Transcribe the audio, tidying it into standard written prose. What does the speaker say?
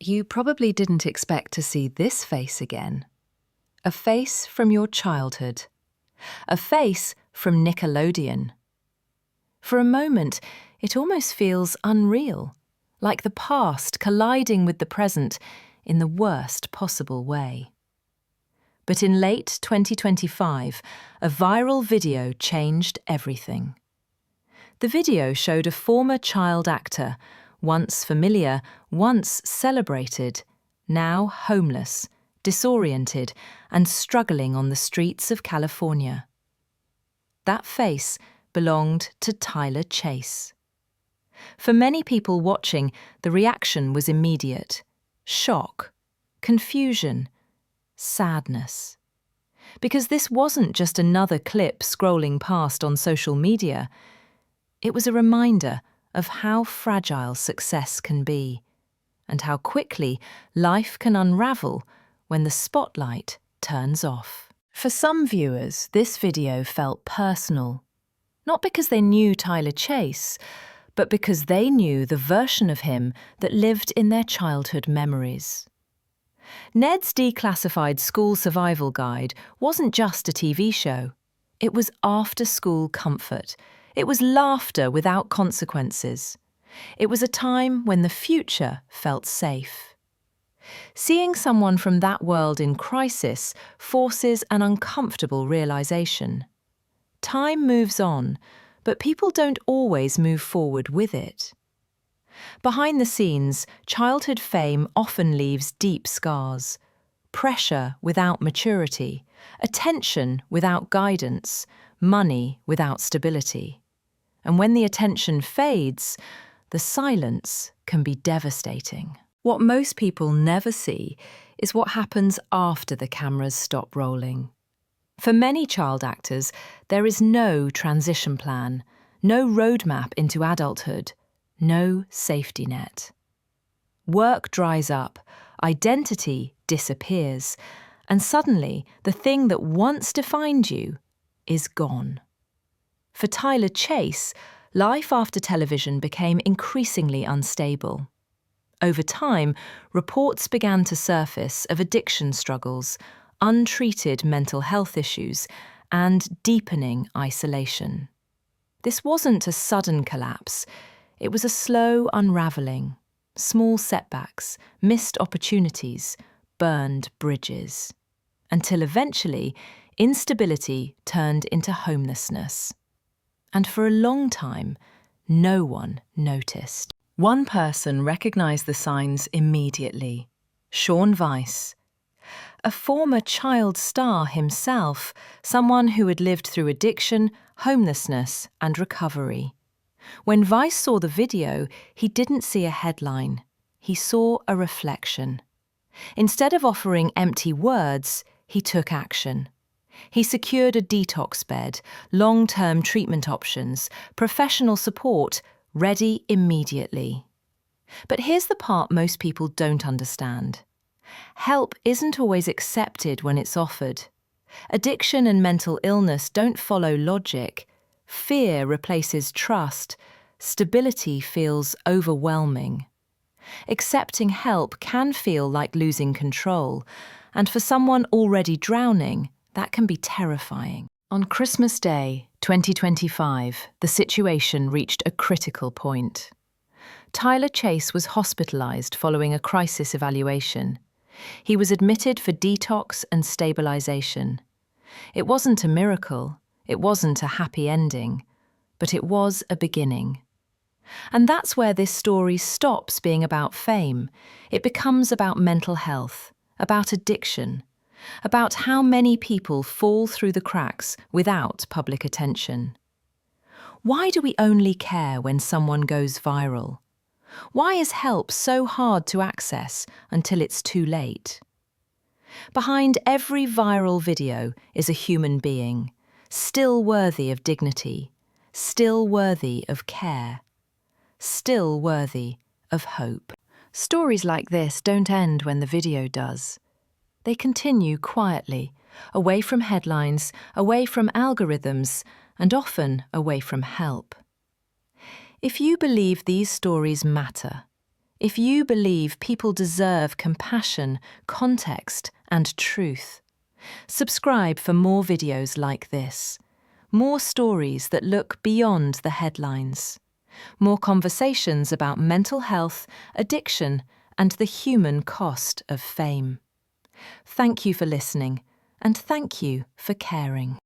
You probably didn't expect to see this face again. A face from your childhood. A face from Nickelodeon. For a moment, it almost feels unreal, like the past colliding with the present in the worst possible way. But in late 2025, a viral video changed everything. The video showed a former child actor, once familiar, once celebrated, now homeless, disoriented, and struggling on the streets of California. That face belonged to Tylor Chase. For many people watching, the reaction was immediate: shock, confusion, sadness. Because this wasn't just another clip scrolling past on social media. It was a reminder of how fragile success can be, and how quickly life can unravel when the spotlight turns off. For some viewers, this video felt personal, not because they knew Tylor Chase, but because they knew the version of him that lived in their childhood memories. Ned's Declassified School Survival Guide wasn't just a TV show. It was after-school comfort. It was laughter without consequences. It was a time when the future felt safe. Seeing someone from that world in crisis forces an uncomfortable realization. Time moves on, but people don't always move forward with it. Behind the scenes, childhood fame often leaves deep scars. Pressure without maturity, attention without guidance, money without stability. And when the attention fades, the silence can be devastating. What most people never see is what happens after the cameras stop rolling. For many child actors, there is no transition plan, no roadmap into adulthood, no safety net. Work dries up, identity disappears, and suddenly the thing that once defined you is gone. For Tylor Chase, life after television became increasingly unstable. Over time, reports began to surface of addiction struggles, untreated mental health issues, and deepening isolation. This wasn't a sudden collapse. It was a slow unraveling. Small setbacks, missed opportunities, burned bridges. Until eventually, instability turned into homelessness. And for a long time, no one noticed. One person recognized the signs immediately: Sean Weiss. A former child star himself, someone who had lived through addiction, homelessness, and recovery. When Weiss saw the video, he didn't see a headline. He saw a reflection. Instead of offering empty words, he took action. He secured a detox bed, long-term treatment options, professional support, ready immediately. But here's the part most people don't understand. Help isn't always accepted when it's offered. Addiction and mental illness don't follow logic. Fear replaces trust. Stability feels overwhelming. Accepting help can feel like losing control, and for someone already drowning, that can be terrifying. On Christmas Day, 2025, the situation reached a critical point. Tylor Chase was hospitalized following a crisis evaluation. He was admitted for detox and stabilization. It wasn't a miracle, it wasn't a happy ending, but it was a beginning. And that's where this story stops being about fame. It becomes about mental health, about addiction, about how many people fall through the cracks without public attention. Why do we only care when someone goes viral? Why is help so hard to access until it's too late? Behind every viral video is a human being, still worthy of dignity, still worthy of care, still worthy of hope. Stories like this don't end when the video does. They continue quietly, away from headlines, away from algorithms, and often away from help. If you believe these stories matter, if you believe people deserve compassion, context, and truth. Subscribe for more videos like this. More stories that look beyond the headlines. More conversations about mental health, addiction, and the human cost of fame. Thank you for listening, and thank you for caring.